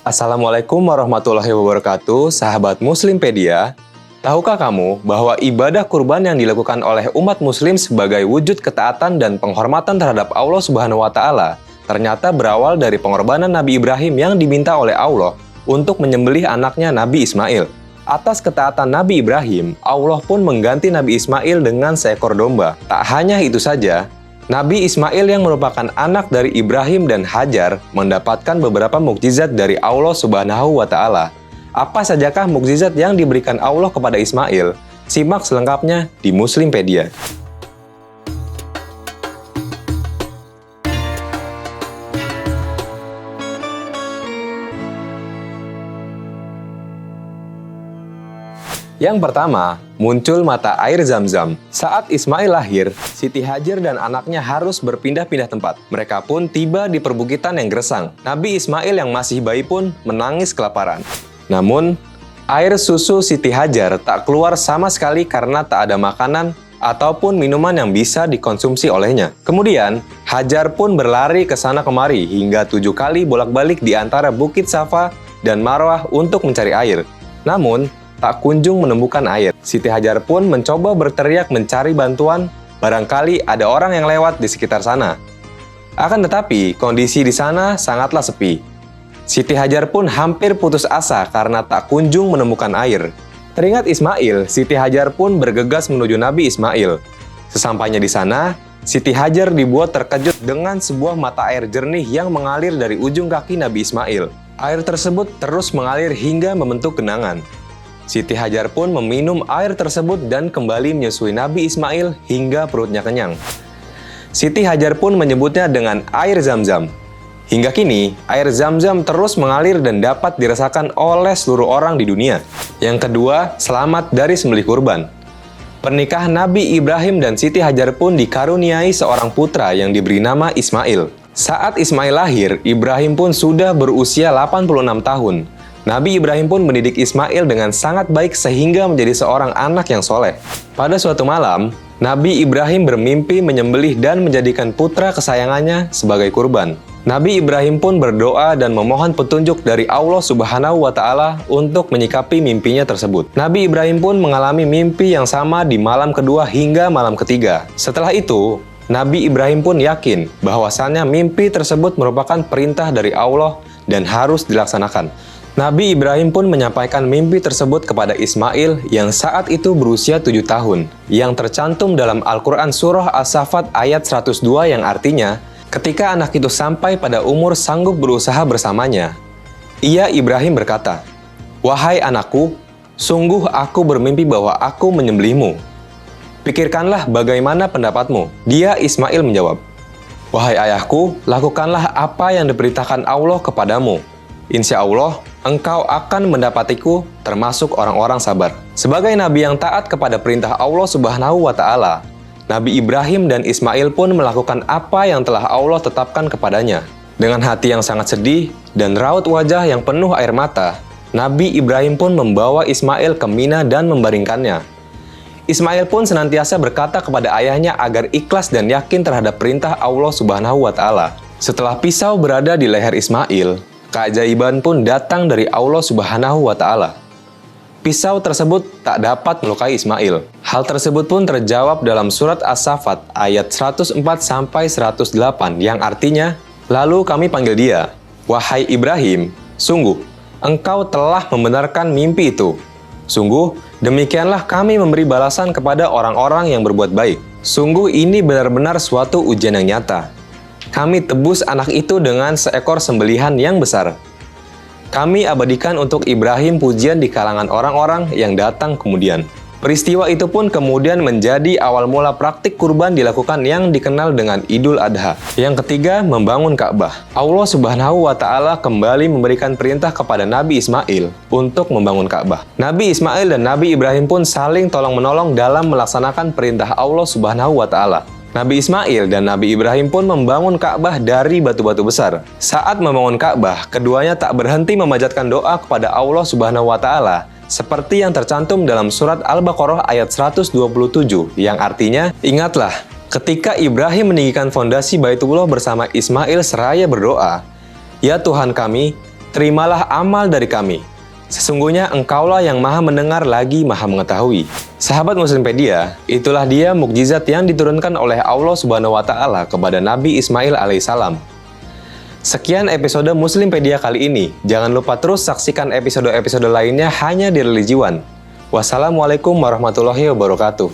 Assalamualaikum warahmatullahi wabarakatuh, sahabat Muslimpedia. Tahukah kamu bahwa ibadah kurban yang dilakukan oleh umat muslim sebagai wujud ketaatan dan penghormatan terhadap Allah Subhanahu wa Ta'ala ternyata berawal dari pengorbanan Nabi Ibrahim yang diminta oleh Allah untuk menyembelih anaknya Nabi Ismail. Atas ketaatan Nabi Ibrahim, Allah pun mengganti Nabi Ismail dengan seekor domba. Tak hanya itu saja, Nabi Ismail yang merupakan anak dari Ibrahim dan Hajar mendapatkan beberapa mukjizat dari Allah Subhanahu wa Ta'ala. Apa sajakah mukjizat yang diberikan Allah kepada Ismail? Simak selengkapnya di Muslimpedia. Yang pertama, muncul mata air Zam-Zam. Saat Ismail lahir, Siti Hajar dan anaknya harus berpindah-pindah tempat. Mereka pun tiba di perbukitan yang gersang. Nabi Ismail yang masih bayi pun menangis kelaparan. Namun, air susu Siti Hajar tak keluar sama sekali karena tak ada makanan ataupun minuman yang bisa dikonsumsi olehnya. Kemudian, Hajar pun berlari ke sana kemari hingga 7 kali bolak-balik di antara Bukit Safa dan Marwah untuk mencari air. Namun, tak kunjung menemukan air. Siti Hajar pun mencoba berteriak mencari bantuan, barangkali ada orang yang lewat di sekitar sana. Akan tetapi, kondisi di sana sangatlah sepi. Siti Hajar pun hampir putus asa karena tak kunjung menemukan air. Teringat Ismail, Siti Hajar pun bergegas menuju Nabi Ismail. Sesampainya di sana, Siti Hajar dibuat terkejut dengan sebuah mata air jernih yang mengalir dari ujung kaki Nabi Ismail. Air tersebut terus mengalir hingga membentuk genangan. Siti Hajar pun meminum air tersebut dan kembali menyusui Nabi Ismail hingga perutnya kenyang. Siti Hajar pun menyebutnya dengan air Zam-Zam. Hingga kini, air Zam-Zam terus mengalir dan dapat dirasakan oleh seluruh orang di dunia. Yang kedua, selamat dari sembelih kurban. Pernikahan Nabi Ibrahim dan Siti Hajar pun dikaruniai seorang putra yang diberi nama Ismail. Saat Ismail lahir, Ibrahim pun sudah berusia 86 tahun. Nabi Ibrahim pun mendidik Ismail dengan sangat baik sehingga menjadi seorang anak yang soleh. Pada suatu malam, Nabi Ibrahim bermimpi menyembelih dan menjadikan putra kesayangannya sebagai kurban. Nabi Ibrahim pun berdoa dan memohon petunjuk dari Allah Subhanahu wa Ta'ala untuk menyikapi mimpinya tersebut. Nabi Ibrahim pun mengalami mimpi yang sama di malam kedua hingga malam ketiga. Setelah itu, Nabi Ibrahim pun yakin bahwasannya mimpi tersebut merupakan perintah dari Allah dan harus dilaksanakan. Nabi Ibrahim pun menyampaikan mimpi tersebut kepada Ismail yang saat itu berusia 7 tahun, yang tercantum dalam Al-Quran Surah As-Saffat ayat 102 yang artinya, ketika anak itu sampai pada umur sanggup berusaha bersamanya, ia Ibrahim berkata, "Wahai anakku, sungguh aku bermimpi bahwa aku menyembelihmu. Pikirkanlah bagaimana pendapatmu." Dia Ismail menjawab, "Wahai ayahku, lakukanlah apa yang diperintahkan Allah kepadamu. Insya Allah, engkau akan mendapatiku termasuk orang-orang sabar." Sebagai nabi yang taat kepada perintah Allah Subhanahu wa Ta'ala, Nabi Ibrahim dan Ismail pun melakukan apa yang telah Allah tetapkan kepadanya. Dengan hati yang sangat sedih dan raut wajah yang penuh air mata, Nabi Ibrahim pun membawa Ismail ke Mina dan membaringkannya. Ismail pun senantiasa berkata kepada ayahnya agar ikhlas dan yakin terhadap perintah Allah Subhanahu wa Ta'ala. Setelah pisau berada di leher Ismail, keajaiban pun datang dari Allah Subhanahu wa Ta'ala. Pisau tersebut tak dapat melukai Ismail. Hal tersebut pun terjawab dalam surat As-Saffat ayat 104-108 yang artinya, "Lalu kami panggil dia, 'Wahai Ibrahim, sungguh, engkau telah membenarkan mimpi itu. Sungguh, demikianlah kami memberi balasan kepada orang-orang yang berbuat baik. Sungguh ini benar-benar suatu ujian yang nyata. Kami tebus anak itu dengan seekor sembelihan yang besar. Kami abadikan untuk Ibrahim pujian di kalangan orang-orang yang datang kemudian.'" Peristiwa itu pun kemudian menjadi awal mula praktik kurban dilakukan yang dikenal dengan Idul Adha. Yang ketiga, membangun Ka'bah. Allah Subhanahu wa Ta'ala kembali memberikan perintah kepada Nabi Ismail untuk membangun Ka'bah. Nabi Ismail dan Nabi Ibrahim pun saling tolong-menolong dalam melaksanakan perintah Allah Subhanahu wa Ta'ala. Nabi Ismail dan Nabi Ibrahim pun membangun Ka'bah dari batu-batu besar. Saat membangun Ka'bah, keduanya tak berhenti memanjatkan doa kepada Allah Subhanahu wa Ta'ala, seperti yang tercantum dalam surat Al-Baqarah ayat 127, yang artinya, "Ingatlah, ketika Ibrahim meninggikan fondasi Baitullah bersama Ismail seraya berdoa, 'Ya Tuhan kami, terimalah amal dari kami. Sesungguhnya engkaulah yang maha mendengar lagi maha mengetahui. Sahabat Muslimpedia, itulah dia mukjizat yang diturunkan oleh Allah Subhanahu wa Ta'ala kepada Nabi Ismail alaihissalam. Sekian episode Muslimpedia kali ini. Jangan lupa terus saksikan episode-episode lainnya hanya di Religiwan. Wassalamualaikum warahmatullahi wabarakatuh.